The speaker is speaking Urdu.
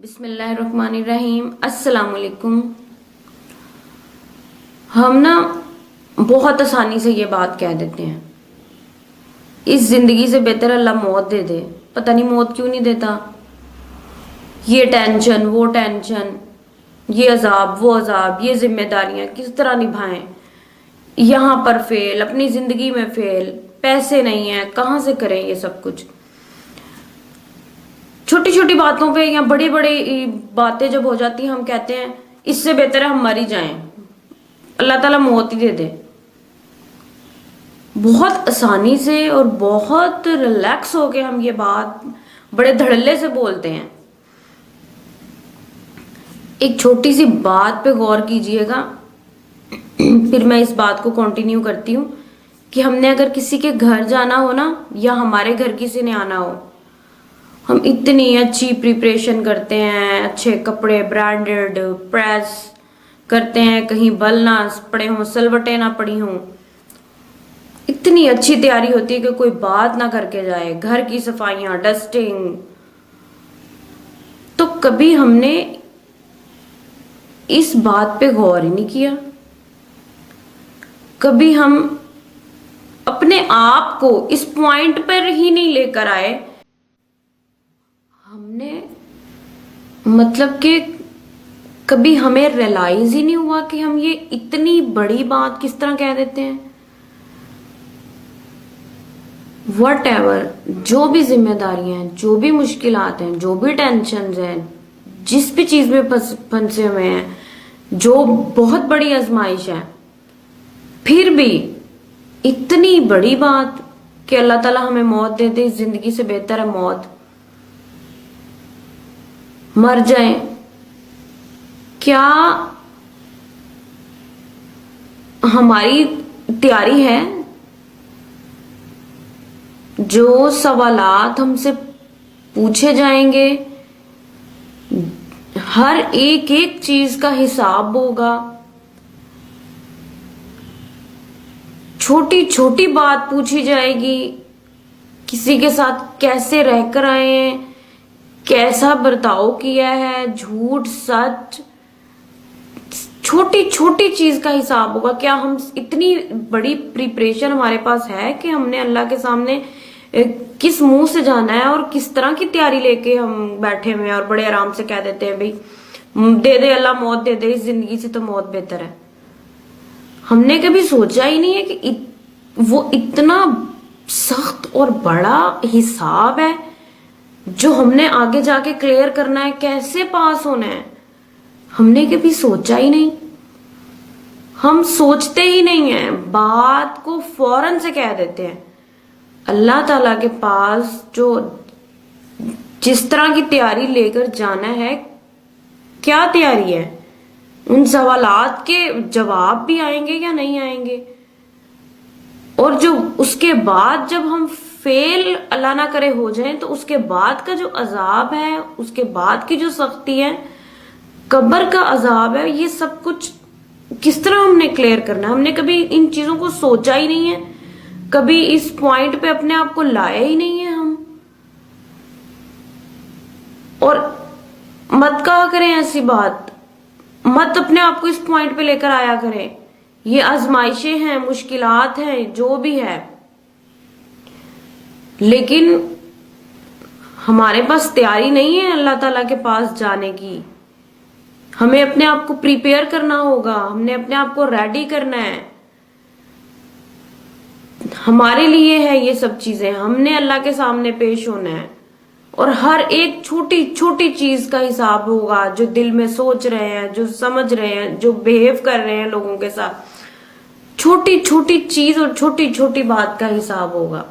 بسم اللہ الرحمن الرحیم۔ السلام علیکم۔ ہم نا بہت آسانی سے یہ بات کہہ دیتے ہیں، اس زندگی سے بہتر اللہ موت دے دے۔ پتہ نہیں موت کیوں نہیں دیتا۔ یہ ٹینشن، وہ ٹینشن، یہ عذاب، وہ عذاب، یہ ذمہ داریاں کس طرح نبھائیں، یہاں پر فیل، اپنی زندگی میں فیل، پیسے نہیں ہیں، کہاں سے کریں یہ سب کچھ۔ چھوٹی چھوٹی باتوں پہ یا بڑی بڑی باتیں جب ہو جاتی ہیں ہم کہتے ہیں اس سے بہتر ہے ہم مر ہی جائیں، اللہ تعالیٰ موت ہی دے دے۔ بہت آسانی سے اور بہت ریلیکس ہو کے ہم یہ بات بڑے دھڑلے سے بولتے ہیں۔ ایک چھوٹی سی بات پہ غور کیجئے گا، پھر میں اس بات کو کنٹینیو کرتی ہوں کہ ہم نے اگر کسی کے گھر جانا ہو نا، یا ہمارے گھر کسی نے آنا ہو، ہم اتنی اچھی پریپریشن کرتے ہیں، اچھے کپڑے برانڈڈ پریس کرتے ہیں، کہیں بل نہ پڑے ہوں، سلوٹیں نہ پڑی ہوں، اتنی اچھی تیاری ہوتی ہے کہ کوئی بات نہ کر کے جائے، گھر کی صفائیاں، ڈسٹنگ۔ تو کبھی ہم نے اس بات پہ غور ہی نہیں کیا، کبھی ہم اپنے آپ کو اس پوائنٹ پر ہی نہیں لے کر آئے، ہم نے مطلب کہ کبھی ہمیں ریلائز ہی نہیں ہوا کہ ہم یہ اتنی بڑی بات کس طرح کہہ دیتے ہیں۔ وٹ ایور، جو بھی ذمہ داریاں ہیں، جو بھی مشکلات ہیں، جو بھی ٹینشنز ہیں، جس بھی چیز میں پھنسے ہوئے ہیں، جو بہت بڑی آزمائش ہے، پھر بھی اتنی بڑی بات کہ اللہ تعالیٰ ہمیں موت دے دے، اس زندگی سے بہتر ہے موت، مر جائیں۔ کیا ہماری تیاری ہے؟ جو سوالات ہم سے پوچھے جائیں گے، ہر ایک چیز کا حساب ہوگا، چھوٹی چھوٹی بات پوچھی جائے گی، کسی کے ساتھ کیسے رہ کر آئے ہیں، کیسا برتاؤ کیا ہے، جھوٹ سچ، چھوٹی چھوٹی چیز کا حساب ہوگا۔ کیا ہم اتنی بڑی پریپریشن ہمارے پاس ہے کہ ہم نے اللہ کے سامنے کس منہ سے جانا ہے اور کس طرح کی تیاری لے کے ہم بیٹھے ہوئے ہیں اور بڑے آرام سے کہہ دیتے ہیں بھائی دے دے اللہ موت دے دے، اس زندگی سے تو موت بہتر ہے۔ ہم نے کبھی سوچا ہی نہیں ہے کہ وہ اتنا سخت اور بڑا حساب ہے جو ہم نے آگے جا کے کلیئر کرنا ہے، کیسے پاس ہونا ہے۔ ہم نے کبھی سوچا ہی نہیں، ہم سوچتے ہی نہیں ہیں، بات کو فوراً سے کہہ دیتے ہیں۔ اللہ تعالیٰ کے پاس جو جس طرح کی تیاری لے کر جانا ہے، کیا تیاری ہے، ان سوالات کے جواب بھی آئیں گے یا نہیں آئیں گے، اور جو اس کے بعد جب ہم فیل اللہ نہ کرے ہو جائیں تو اس کے بعد کا جو عذاب ہے، اس کے بعد کی جو سختی ہے، قبر کا عذاب ہے، یہ سب کچھ کس طرح ہم نے کلیئر کرنا ہے۔ ہم نے کبھی ان چیزوں کو سوچا ہی نہیں ہے، کبھی اس پوائنٹ پہ اپنے آپ کو لایا ہی نہیں ہے ہم۔ اور مت کہا کریں ایسی بات، مت اپنے آپ کو اس پوائنٹ پہ لے کر آیا کریں۔ یہ آزمائشیں ہیں، مشکلات ہیں، جو بھی ہے، لیکن ہمارے پاس تیاری نہیں ہے اللہ تعالیٰ کے پاس جانے کی۔ ہمیں اپنے آپ کو پریپیئر کرنا ہوگا، ہم نے اپنے آپ کو ریڈی کرنا ہے، ہمارے لیے ہے یہ سب چیزیں، ہم نے اللہ کے سامنے پیش ہونا ہے، اور ہر ایک چھوٹی چھوٹی چیز کا حساب ہوگا، جو دل میں سوچ رہے ہیں، جو سمجھ رہے ہیں، جو بیہیو کر رہے ہیں لوگوں کے ساتھ، چھوٹی چھوٹی چیز اور چھوٹی چھوٹی بات کا حساب ہوگا۔